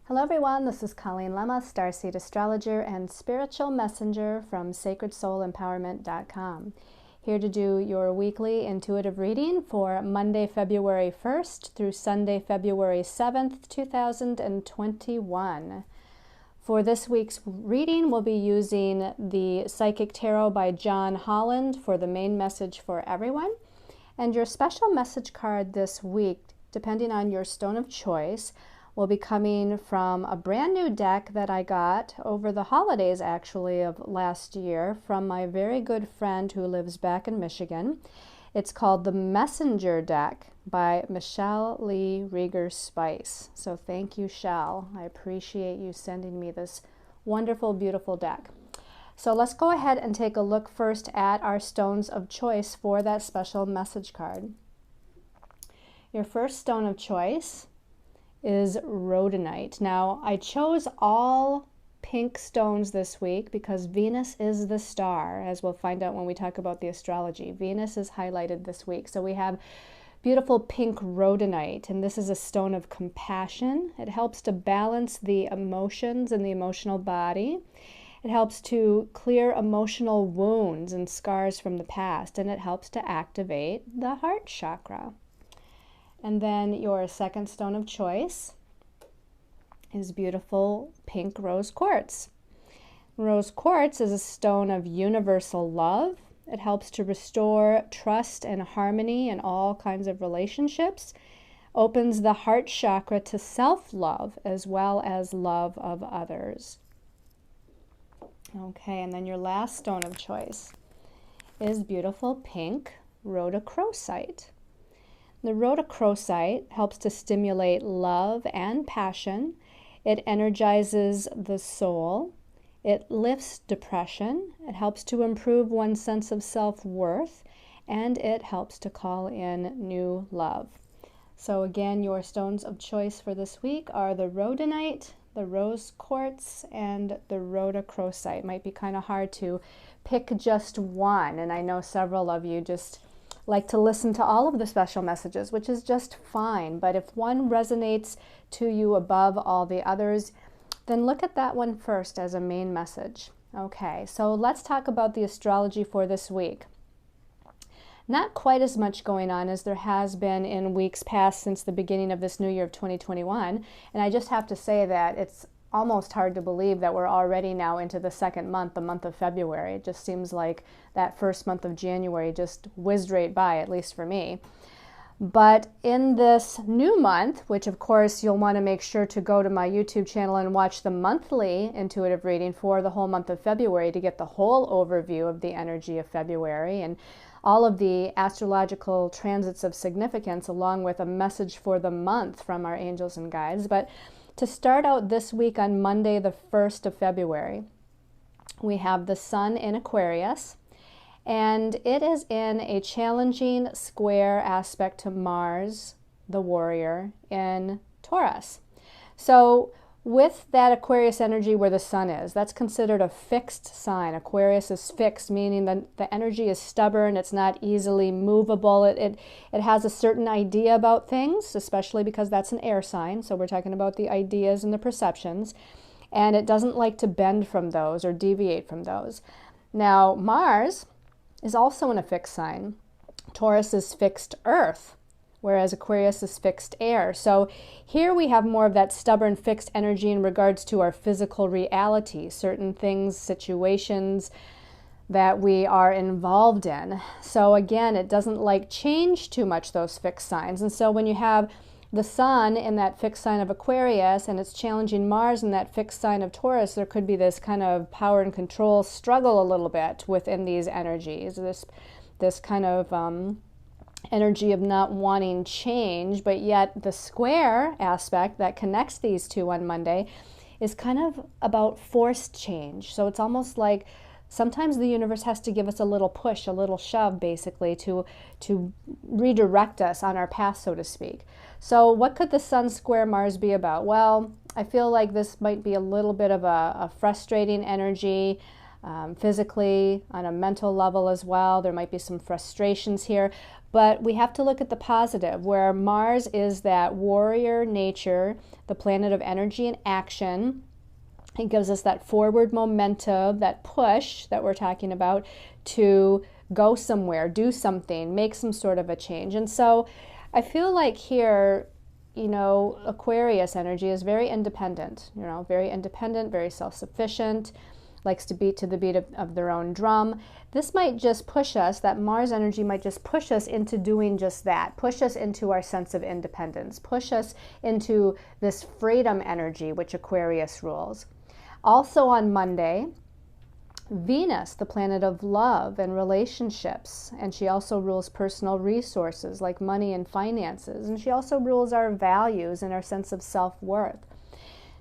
Hello everyone, this is Colleen Lemma, Starseed Astrologer and Spiritual Messenger from SacredSoulEmpowerment.com. Here to do your weekly intuitive reading for Monday, February 1st through Sunday, February 7th, 2021. For this week's reading, we'll be using the Psychic Tarot by John Holland for the main message for everyone. And your special message card this week, depending on your stone of choice, will be coming from a brand new deck that I got over the holidays, actually, of last year from my very good friend who lives back in Michigan. It's called the Messenger deck by Michelle Lee Rieger Spice. So thank you, Shell. I appreciate you sending me this wonderful, beautiful deck. So let's go ahead and take a look first at our stones of choice for that special message card. Your first stone of choice is rhodonite. Now, I chose all pink stones this week because Venus is the star, as we'll find out when we talk about the astrology. Venus is highlighted this week. So we have beautiful pink rhodonite, and this is a stone of compassion. It helps to balance the emotions in the emotional body. It helps to clear emotional wounds and scars from the past, and it helps to activate the heart chakra. And then your second stone of choice is beautiful pink rose quartz. Rose quartz is a stone of universal love. It helps to restore trust and harmony in all kinds of relationships, opens the heart chakra to self-love as well as love of others. Okay, and then your last stone of choice is beautiful pink rhodochrosite. The rhodochrosite helps to stimulate love and passion. It energizes the soul. It lifts depression. It helps to improve one's sense of self-worth, and it helps to call in new love. So again, your stones of choice for this week are the rhodonite, the rose quartz, and the rhodochrosite. Might be kind of hard to pick just one, and I know several of you just like to listen to all of the special messages, which is just fine. But if one resonates to you above all the others, then look at that one first as a main message. Okay, so let's talk about the astrology for this week. Not quite as much going on as there has been in weeks past since the beginning of this new year of 2021. And I just have to say that it's almost hard to believe that we're already now into the second month, the month of February. It just seems like that first month of January just whizzed right by, at least for me. But in this new month, which of course you'll want to make sure to go to my YouTube channel and watch the monthly intuitive reading for the whole month of February to get the whole overview of the energy of February and all of the astrological transits of significance, along with a message for the month from our angels and guides. But to start out this week on Monday, the 1st of February, we have the Sun in Aquarius, and it is in a challenging square aspect to Mars, the warrior, in Taurus. So with that Aquarius energy where the Sun is, that's considered a fixed sign. Aquarius is fixed, meaning that the energy is stubborn, it's not easily movable, it has a certain idea about things, especially because that's an air sign, so we're talking about the ideas and the perceptions, and it doesn't like to bend from those or deviate from those. Now, Mars is also in a fixed sign. Taurus is fixed earth, whereas Aquarius is fixed air. So here we have more of that stubborn fixed energy in regards to our physical reality, certain things, situations that we are involved in. So again, it doesn't like change too much, those fixed signs. And so when you have the Sun in that fixed sign of Aquarius and it's challenging Mars in that fixed sign of Taurus, there could be this kind of power and control struggle a little bit within these energies, this kind of energy of not wanting change, but yet the square aspect that connects these two on Monday is kind of about forced change. So it's almost like sometimes the universe has to give us a little push, a little shove, basically, to redirect us on our path, so to speak. So what could the Sun square Mars be about? Well, I feel like this might be a little bit of a frustrating energy, physically, on a mental level as well. There might be some frustrations here. But we have to look at the positive, where Mars is that warrior nature, the planet of energy and action. It gives us that forward momentum, that push that we're talking about to go somewhere, do something, make some sort of a change. And so I feel like here, Aquarius energy is very independent, very independent, very self-sufficient, likes to beat to the beat of their own drum. This might just push us, that Mars energy might just push us into doing just that, push us into our sense of independence, push us into this freedom energy which Aquarius rules. Also on Monday, Venus, the planet of love and relationships, and she also rules personal resources like money and finances, and she also rules our values and our sense of self-worth.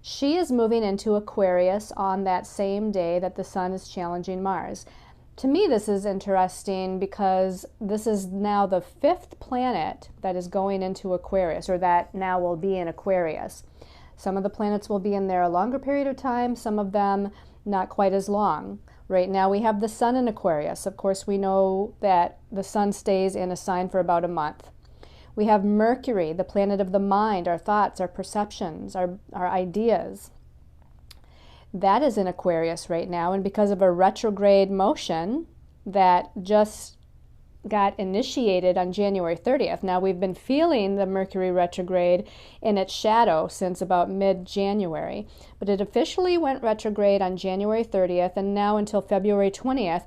She is moving into Aquarius on that same day that the Sun is challenging Mars. To me, this is interesting because this is now the 5th planet that is going into Aquarius, or that now will be in Aquarius. Some of the planets will be in there a longer period of time, some of them not quite as long. Right now we have the Sun in Aquarius. Of course, we know that the Sun stays in a sign for about a month. We have Mercury, the planet of the mind, our thoughts, our perceptions, our ideas. That is in Aquarius right now, and because of a retrograde motion that just got initiated on January 30th. Now, we've been feeling the Mercury retrograde in its shadow since about mid-January, but it officially went retrograde on January 30th, and now until February 20th,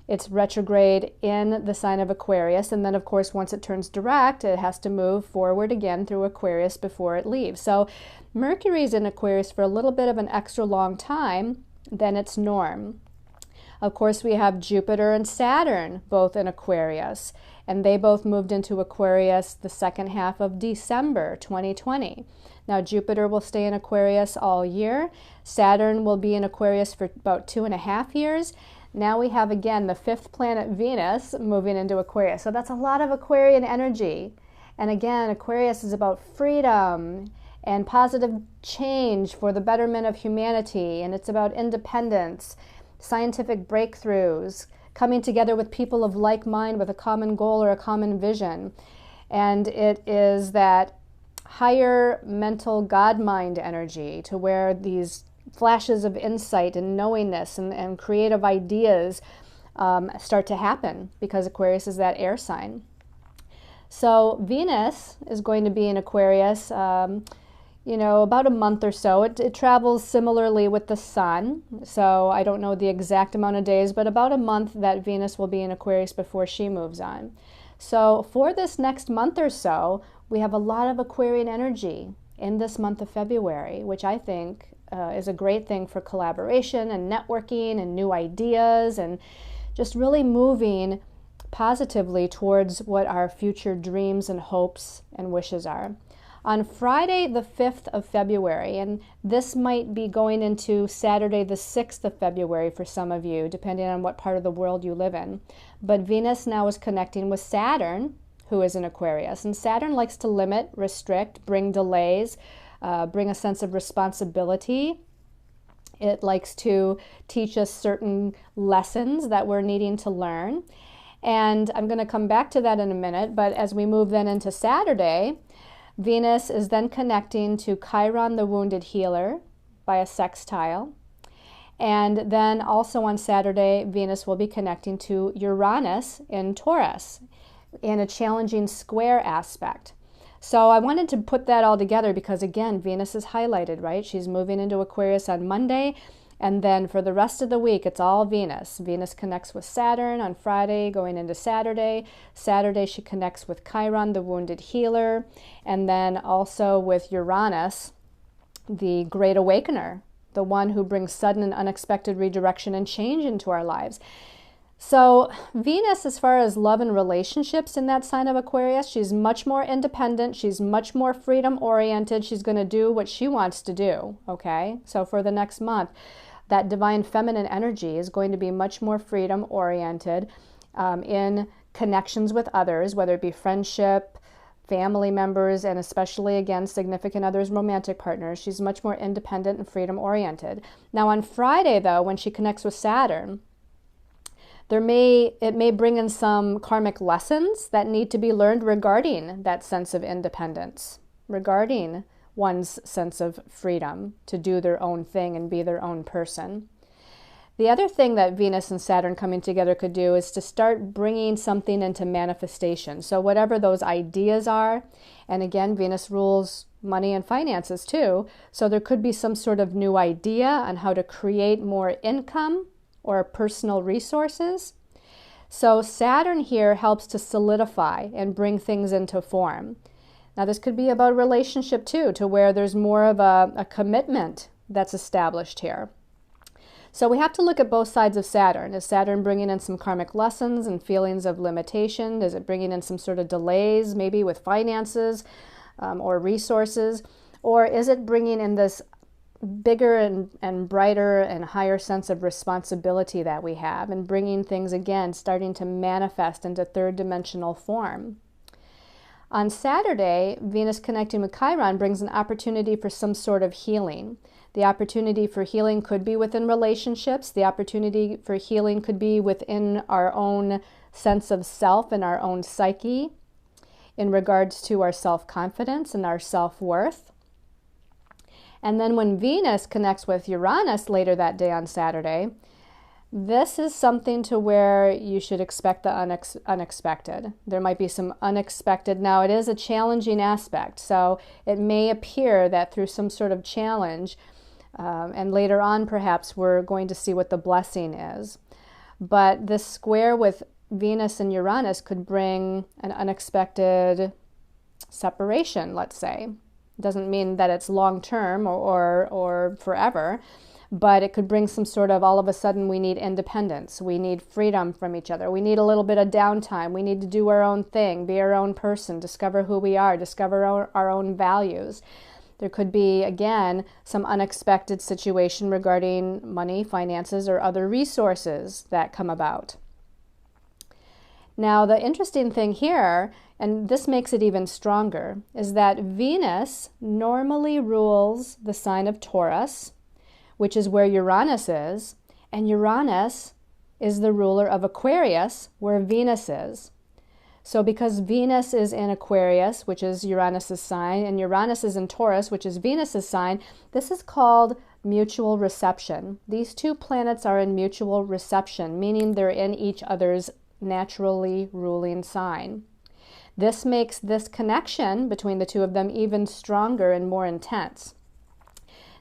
it's retrograde in the sign of Aquarius, and then, of course, once it turns direct, it has to move forward again through Aquarius before it leaves. So Mercury's in Aquarius for a little bit of an extra long time than its norm. Of course, we have Jupiter and Saturn both in Aquarius, and they both moved into Aquarius the second half of December 2020. Now, Jupiter will stay in Aquarius all year. Saturn will be in Aquarius for about 2.5 years. Now we have, again, the 5th planet, Venus, moving into Aquarius. So that's a lot of Aquarian energy. And again, Aquarius is about freedom and positive change for the betterment of humanity, and it's about independence, scientific breakthroughs, coming together with people of like mind with a common goal or a common vision. And it is that higher mental God mind energy to where these flashes of insight and knowingness and creative ideas start to happen, because Aquarius is that air sign. So Venus is going to be in Aquarius about a month or so. It travels similarly with the Sun, so I don't know the exact amount of days, but about a month that Venus will be in Aquarius before she moves on. So for this next month or so, we have a lot of Aquarian energy in this month of February, which I think is a great thing for collaboration and networking and new ideas, and just really moving positively towards what our future dreams and hopes and wishes are. On Friday, the 5th of February, and this might be going into Saturday, the 6th of February for some of you, depending on what part of the world you live in. But Venus now is connecting with Saturn, who is in Aquarius. And Saturn likes to limit, restrict, bring delays, bring a sense of responsibility. It likes to teach us certain lessons that we're needing to learn. And I'm going to come back to that in a minute, but as we move then into Saturday, Venus is then connecting to Chiron, the wounded healer, by a sextile. And then also on Saturday, Venus will be connecting to Uranus in Taurus in a challenging square aspect. So I wanted to put that all together because, again, Venus is highlighted, right? She's moving into Aquarius on Monday, and then for the rest of the week, it's all Venus. Venus connects with Saturn on Friday, going into Saturday. Saturday, she connects with Chiron, the wounded healer, and then also with Uranus, the Great Awakener, the one who brings sudden and unexpected redirection and change into our lives. So Venus, as far as love and relationships in that sign of Aquarius, she's much more independent. She's much more freedom-oriented. She's going to do what she wants to do, okay? So for the next month, that divine feminine energy is going to be much more freedom-oriented in connections with others, whether it be friendship, family members, and especially, again, significant others, romantic partners. She's much more independent and freedom-oriented. Now on Friday, though, when she connects with Saturn, It may bring in some karmic lessons that need to be learned regarding that sense of independence, regarding one's sense of freedom to do their own thing and be their own person. The other thing that Venus and Saturn coming together could do is to start bringing something into manifestation. So whatever those ideas are, and again, Venus rules money and finances too, so there could be some sort of new idea on how to create more income or personal resources. So Saturn here helps to solidify and bring things into form. Now this could be about a relationship too, to where there's more of a commitment that's established here. So we have to look at both sides of Saturn. Is Saturn bringing in some karmic lessons and feelings of limitation? Is it bringing in some sort of delays, maybe with finances or resources? Or is it bringing in this bigger and brighter and higher sense of responsibility that we have, and bringing things again, starting to manifest into third dimensional form? On Saturday, Venus connecting with Chiron brings an opportunity for some sort of healing. The opportunity for healing could be within relationships. The opportunity for healing could be within our own sense of self and our own psyche in regards to our self-confidence and our self-worth. And then when Venus connects with Uranus later that day on Saturday, this is something to where you should expect the unexpected. There might be some unexpected. Now, it is a challenging aspect, so it may appear that through some sort of challenge, and later on perhaps we're going to see what the blessing is. But this square with Venus and Uranus could bring an unexpected separation, let's say. It doesn't mean that it's long-term or forever, but it could bring some sort of, all of a sudden we need independence, we need freedom from each other, we need a little bit of downtime, we need to do our own thing, be our own person, discover who we are, discover our own values. There could be, again, some unexpected situation regarding money, finances, or other resources that come about. Now, the interesting thing here, and this makes it even stronger, is that Venus normally rules the sign of Taurus, which is where Uranus is, and Uranus is the ruler of Aquarius, where Venus is. So because Venus is in Aquarius, which is Uranus's sign, and Uranus is in Taurus, which is Venus's sign, this is called mutual reception. These two planets are in mutual reception, meaning they're in each other's naturally ruling sign. This makes this connection between the two of them even stronger and more intense.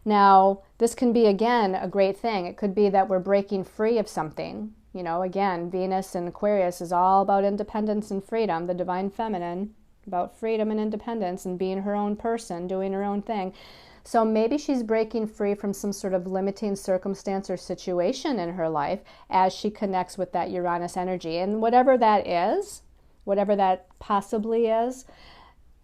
Now, this can be, again, a great thing. It could be that we're breaking free of something. You know, again, Venus in Aquarius is all about independence and freedom, the divine feminine, about freedom and independence and being her own person, doing her own thing. So maybe she's breaking free from some sort of limiting circumstance or situation in her life as she connects with that Uranus energy. And whatever that is, whatever that possibly is,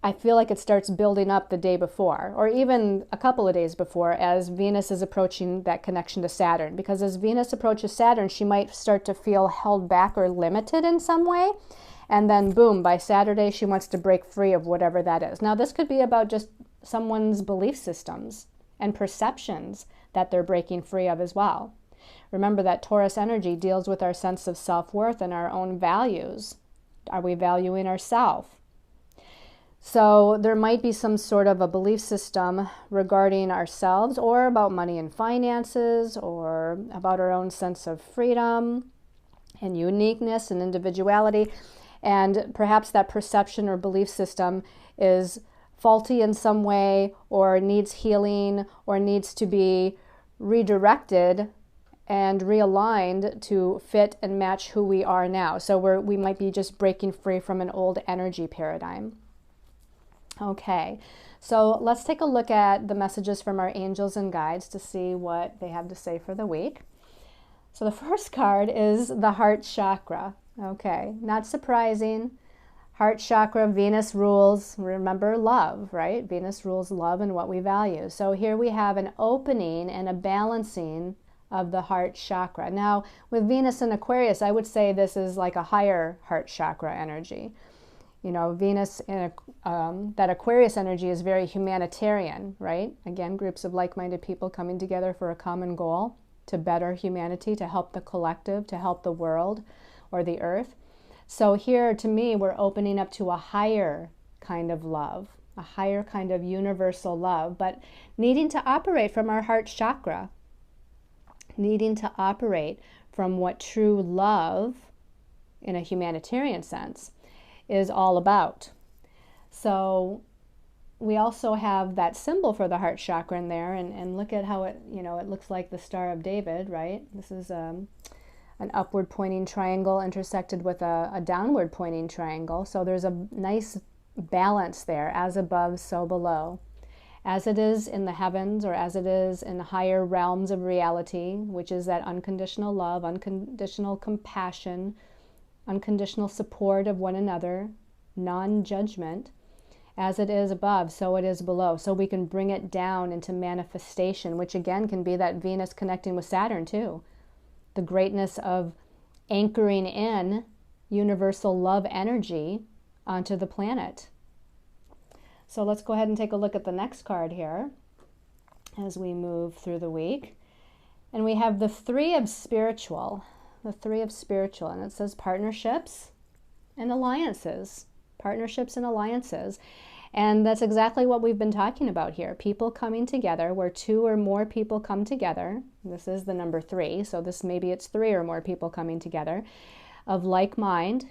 I feel like it starts building up the day before, or even a couple of days before, as Venus is approaching that connection to Saturn. Because as Venus approaches Saturn, she might start to feel held back or limited in some way. And then boom, by Saturday, she wants to break free of whatever that is. Now, this could be about just someone's belief systems and perceptions that they're breaking free of as well. Remember that Taurus energy deals with our sense of self-worth and our own values. Are we valuing ourselves? So there might be some sort of a belief system regarding ourselves, or about money and finances, or about our own sense of freedom and uniqueness and individuality. And perhaps that perception or belief system is faulty in some way, or needs healing, or needs to be redirected and realigned to fit and match who we are now. So we might be just breaking free from an old energy paradigm. Okay, so let's take a look at the messages from our angels and guides to see what they have to say for the week. So the first card is the heart chakra. Okay, not surprising. Heart chakra, Venus rules, remember, love, right? Venus rules love and what we value. So here we have an opening and a balancing of the heart chakra. Now, with Venus in Aquarius, I would say this is like a higher heart chakra energy. You know, Venus in that Aquarius energy is very humanitarian, right? Again, groups of like-minded people coming together for a common goal. to better humanity, to help the collective, to help the world or the earth. So here, to me, we're opening up to a higher kind of love, a higher kind of universal love, but needing to operate from our heart chakra, needing to operate from what true love, in a humanitarian sense, is all about. So we also have that symbol for the heart chakra in there, and look at how it, it looks like the Star of David, right? This is an upward pointing triangle intersected with a downward pointing triangle. So there's a nice balance there, as above, so below. As it is in the heavens, or as it is in higher realms of reality, which is that unconditional love, unconditional compassion, unconditional support of one another, non-judgment. As it is above, so it is below. So we can bring it down into manifestation, which again can be that Venus connecting with Saturn too. The greatness of anchoring in universal love energy onto the planet. So let's go ahead and take a look at the next card here as we move through the week. And we have the Three of Spiritual. The Three of Spiritual, and it says partnerships and alliances. Partnerships and alliances. And that's exactly what we've been talking about here. People coming together, where two or more people come together. This is the number 3, so maybe it's 3 or more people coming together of like mind,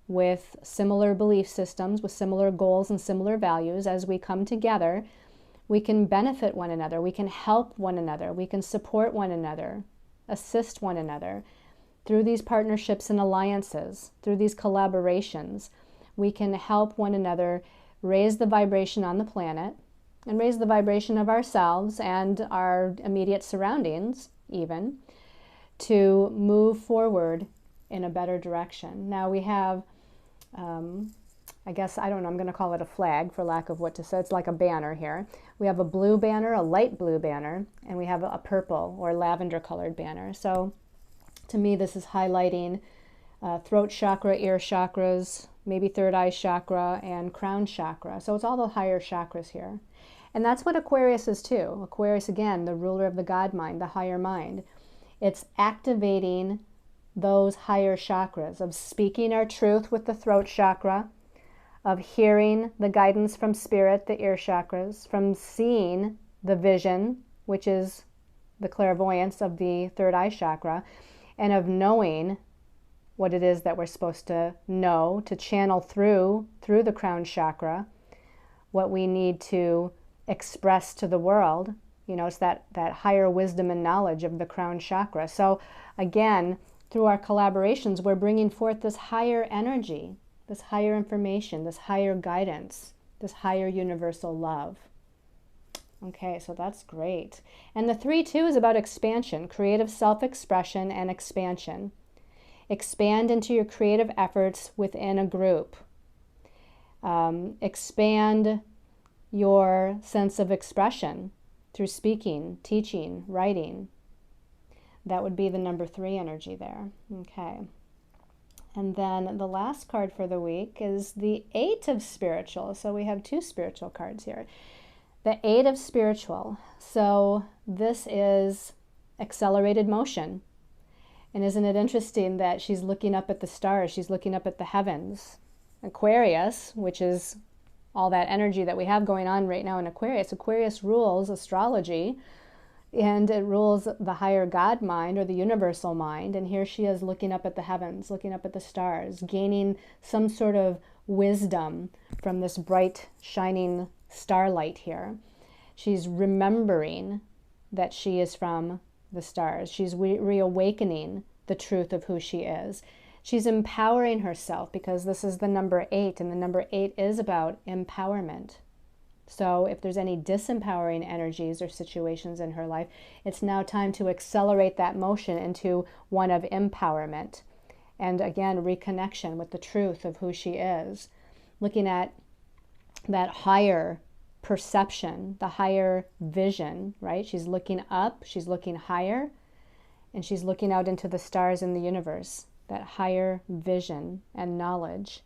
with similar belief systems, with similar goals and similar values. As we come together, we can benefit one another, we can help one another, we can support one another, assist one another. Through these partnerships and alliances, through these collaborations, we can help one another raise the vibration on the planet and raise the vibration of ourselves and our immediate surroundings even, to move forward in a better direction. Now we have, I guess, I don't know, I'm going to call it a flag for lack of what to say. It's like a banner here. We have a blue banner, a light blue banner, and we have a purple or lavender colored banner. So to me, this is highlighting throat chakra, ear chakras, maybe third eye chakra, and crown chakra. So it's all the higher chakras here. And that's what Aquarius is too. Aquarius, again, the ruler of the God mind, the higher mind. It's activating those higher chakras, of speaking our truth with the throat chakra, of hearing the guidance from spirit, the ear chakras, from seeing the vision, which is the clairvoyance of the third eye chakra, and of knowing what it is that we're supposed to know, to channel through the crown chakra, what we need to express to the world. It's that higher wisdom and knowledge of the crown chakra. So again, through our collaborations, we're bringing forth this higher energy, this higher information, this higher guidance, this higher universal love. Okay, so that's great. And the 3-2 is about expansion, creative self-expression and expansion. Expand into your creative efforts within a group. Expand your sense of expression through speaking, teaching, writing. That would be the number 3 energy there. Okay. And then the last card for the week is the 8 of Spiritual. So we have 2 spiritual cards here. The 8 of Spiritual. So this is accelerated motion. And isn't it interesting that she's looking up at the stars, she's looking up at the heavens. Aquarius, which is all that energy that we have going on right now in Aquarius. Aquarius rules astrology, and it rules the higher God mind or the universal mind. And here she is looking up at the heavens, looking up at the stars, gaining some sort of wisdom from this bright, shining starlight here. She's remembering that she is from the stars. She's reawakening the truth of who she is. She's empowering herself, because this is the number 8, and the number 8 is about empowerment. So if there's any disempowering energies or situations in her life, it's now time to accelerate that motion into one of empowerment. And again, reconnection with the truth of who she is. Looking at that higher perception, the higher vision, right? She's looking up, she's looking higher, and she's looking out into the stars in the universe, that higher vision and knowledge.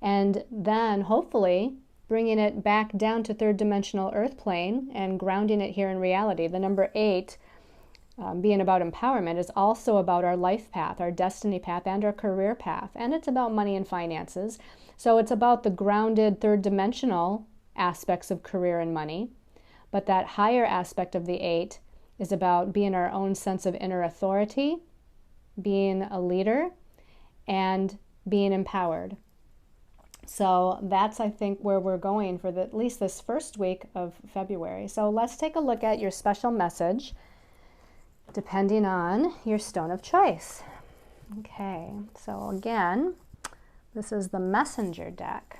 And then hopefully bringing it back down to third dimensional earth plane and grounding it here in reality. The number 8 being about empowerment, is also about our life path, our destiny path, and our career path. And it's about money and finances. So it's about the grounded third dimensional aspects of career and money. But that higher aspect of the 8 is about being our own sense of inner authority, being a leader, and being empowered. So that's, I think, where we're going for at least this first week of February. So let's take a look at your special message, depending on your stone of choice. Okay, so again, this is the messenger deck.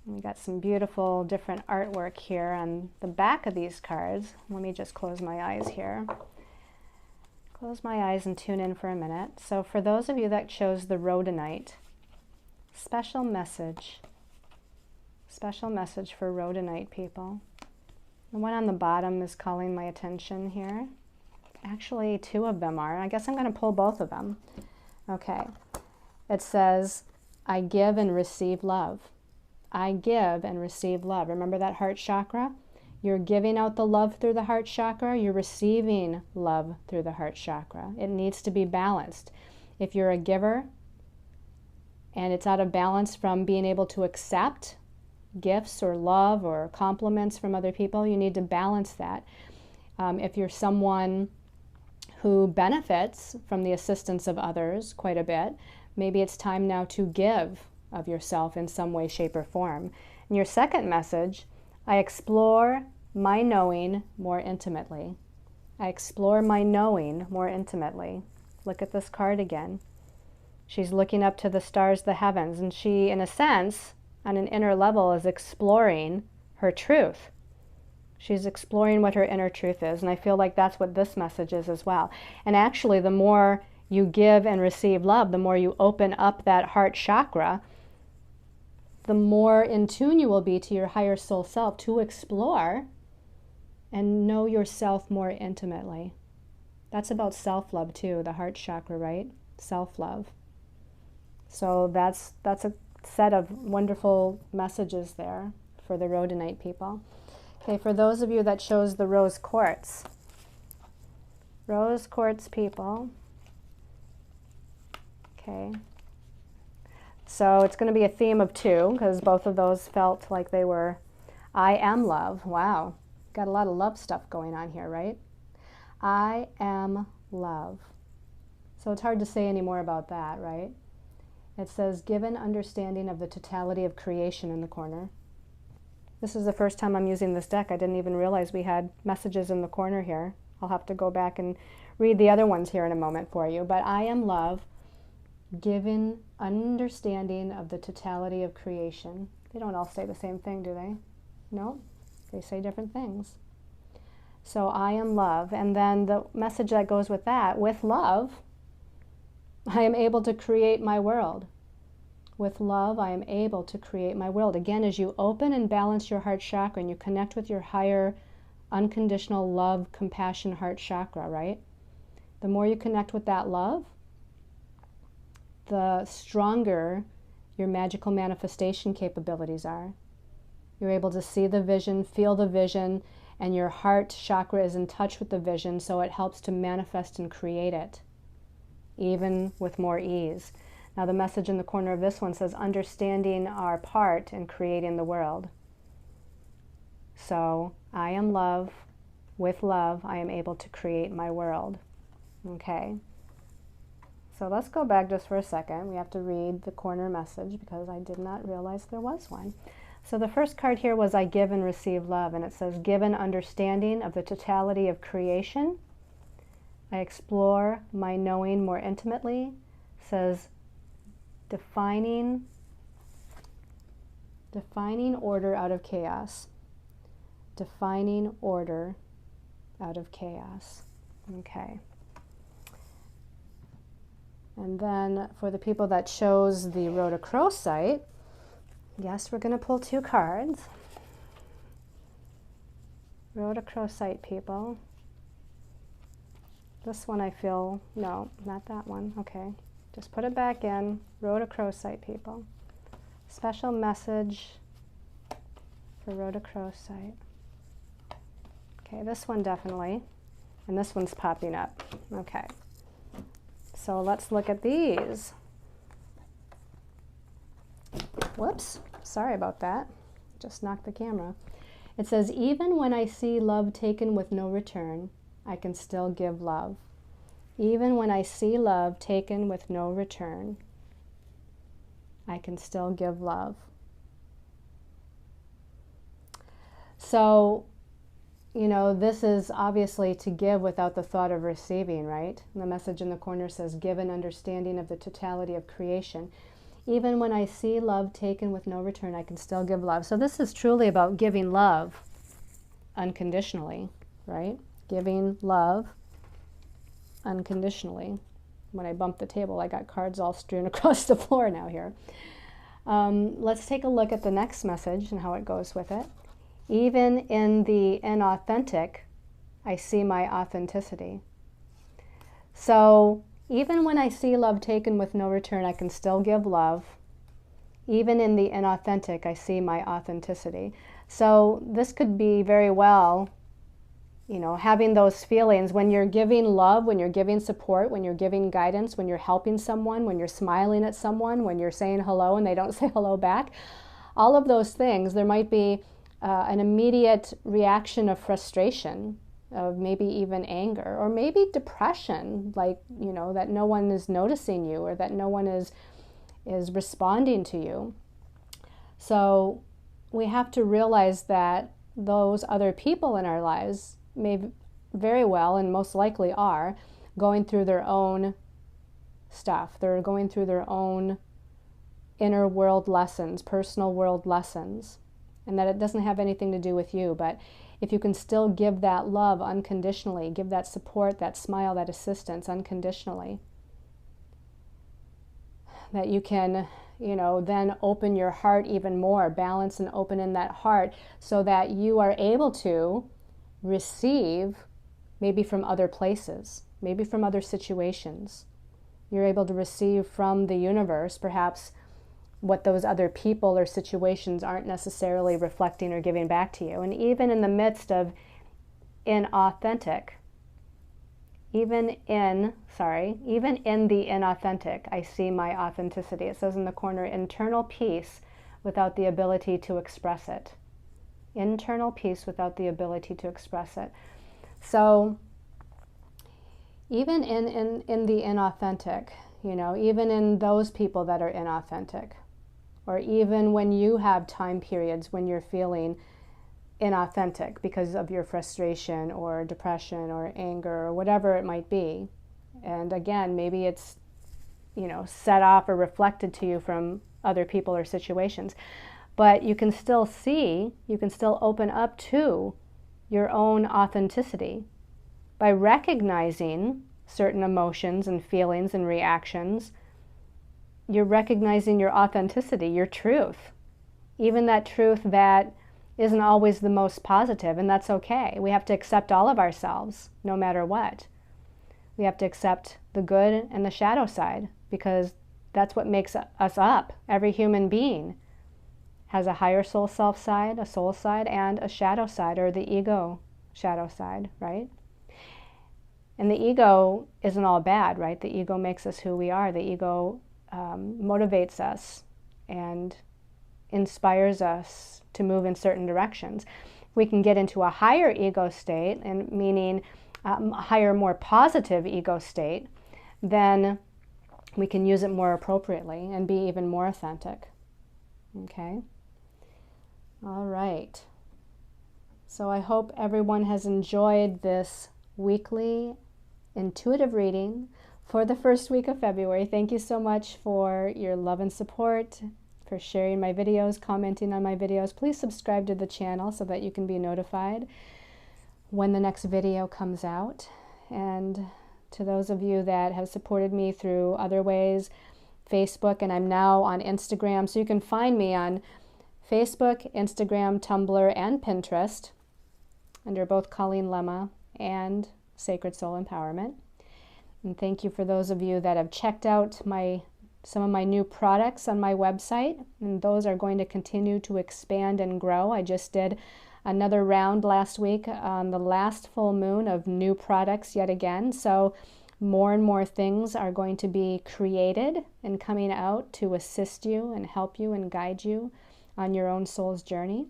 We got some beautiful different artwork here on the back of these cards. Let me just close my eyes here. Close my eyes and tune in for a minute. So for those of you that chose the rhodonite, special message for rhodonite people. The one on the bottom is calling my attention here. Actually, 2 of them are. I guess I'm going to pull both of them. Okay. It says, I give and receive love. I give and receive love. Remember that heart chakra? You're giving out the love through the heart chakra. You're receiving love through the heart chakra. It needs to be balanced. If you're a giver and it's out of balance from being able to accept gifts or love or compliments from other people, you need to balance that. If you're someone who benefits from the assistance of others quite a bit, maybe it's time now to give of yourself in some way, shape, or form. And your second message, I explore my knowing more intimately. I explore my knowing more intimately. Look at this card again. She's looking up to the stars, the heavens, and she, in a sense, on an inner level, is exploring her truth. She's exploring what her inner truth is, and I feel like that's what this message is as well. And actually, the more you give and receive love, the more you open up that heart chakra, the more in tune you will be to your higher soul self to explore and know yourself more intimately. That's about self-love too, the heart chakra, right? Self-love. So that's a set of wonderful messages there for the rhodonite people. Okay, for those of you that chose the rose quartz. Rose quartz people. Okay. So it's going to be a theme of 2 because both of those felt like they were I am love. Wow. Got a lot of love stuff going on here, right? I am love. So it's hard to say any more about that, right? It says, given understanding of the totality of creation in the corner. This is the first time I'm using this deck. I didn't even realize we had messages in the corner here. I'll have to go back and read the other ones here in a moment for you. But I am love, given understanding of the totality of creation. They don't all say the same thing, do they? No, they say different things. So I am love. And then the message that goes with that, with love, I am able to create my world. With love, I am able to create my world. Again, as you open and balance your heart chakra and you connect with your higher unconditional love, compassion, heart chakra, right? The more you connect with that love, the stronger your magical manifestation capabilities are. You're able to see the vision, feel the vision, and your heart chakra is in touch with the vision, so it helps to manifest and create it, even with more ease. Now the message in the corner of this one says, understanding our part in creating the world. So I am love. With love, I am able to create my world. Okay. So let's go back just for a second. We have to read the corner message because I did not realize there was one. So the first card here was I give and receive love, and it says, given understanding of the totality of creation, I explore my knowing more intimately. It says, defining order out of chaos. Defining order out of chaos. Okay. And then for the people that chose the rhodochrosite, yes, we're going to pull 2 cards. Rhodochrosite people. This one I feel, no, not that one. Okay, just put it back in. Rhodochrosite people. Special message for rhodochrosite. Okay, this one definitely. And this one's popping up. Okay. So let's look at these. Whoops. Sorry about that. Just knocked the camera. It says, even when I see love taken with no return, I can still give love. Even when I see love taken with no return, I can still give love. So, you know, this is obviously to give without the thought of receiving, right? And the message in the corner says, give an understanding of the totality of creation. Even when I see love taken with no return, I can still give love. So this is truly about giving love unconditionally, right? Giving love unconditionally. When I bumped the table, I got cards all strewn across the floor now here. Let's take a look at the next message and how it goes with it. Even in the inauthentic, I see my authenticity. So even when I see love taken with no return, I can still give love. Even in the inauthentic, I see my authenticity. So this could be very well, you know, having those feelings when you're giving love, when you're giving support, when you're giving guidance, when you're helping someone, when you're smiling at someone, when you're saying hello and they don't say hello back. All of those things, there might be an immediate reaction of frustration, of maybe even anger, or maybe depression, like, you know, that no one is noticing you or that no one is responding to you. So we have to realize that those other people in our lives may very well, and most likely are, going through their own stuff. They're going through their own inner world lessons, personal world lessons, and that it doesn't have anything to do with you. But if you can still give that love unconditionally, give that support, that smile, that assistance unconditionally, that you can, you know, then open your heart even more, balance and open in that heart so that you are able to receive maybe from other places, maybe from other situations. You're able to receive from the universe perhaps what those other people or situations aren't necessarily reflecting or giving back to you. And even in the midst of inauthentic, even in the inauthentic, I see my authenticity. It says in the corner, internal peace without the ability to express it. Internal peace without the ability to express it. So even in the inauthentic, you know, even in those people that are inauthentic, or even when you have time periods when you're feeling inauthentic because of your frustration or depression or anger or whatever it might be. And again, maybe it's, you know, set off or reflected to you from other people or situations. But you can still see, you can still open up to your own authenticity by recognizing certain emotions and feelings and reactions. You're recognizing your authenticity, your truth, even that truth that isn't always the most positive, and that's okay. We have to accept all of ourselves, no matter what. We have to accept the good and the shadow side, because that's what makes us up. Every human being has a higher soul self side, a soul side, and a shadow side, or the ego shadow side, right? And the ego isn't all bad, right? The ego makes us who we are. The ego motivates us and inspires us to move in certain directions. We can get into a higher ego state, and meaning a higher, more positive ego state, then we can use it more appropriately and be even more authentic. Okay? All right. So I hope everyone has enjoyed this weekly intuitive reading for the first week of February. Thank you so much for your love and support, for sharing my videos, commenting on my videos. Please subscribe to the channel so that you can be notified when the next video comes out. And to those of you that have supported me through other ways, Facebook, and I'm now on Instagram, so you can find me on Facebook, Instagram, Tumblr, and Pinterest under both Colleen Lemma and Sacred Soul Empowerment. And thank you for those of you that have checked out some of my new products on my website, and those are going to continue to expand and grow. I just did another round last week on the last full moon of new products yet again. So more and more things are going to be created and coming out to assist you and help you and guide you on your own soul's journey.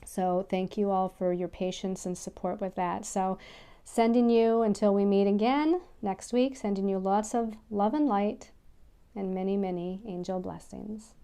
So thank you all for your patience and support with that. So sending you, until we meet again next week, sending you lots of love and light and many, many angel blessings.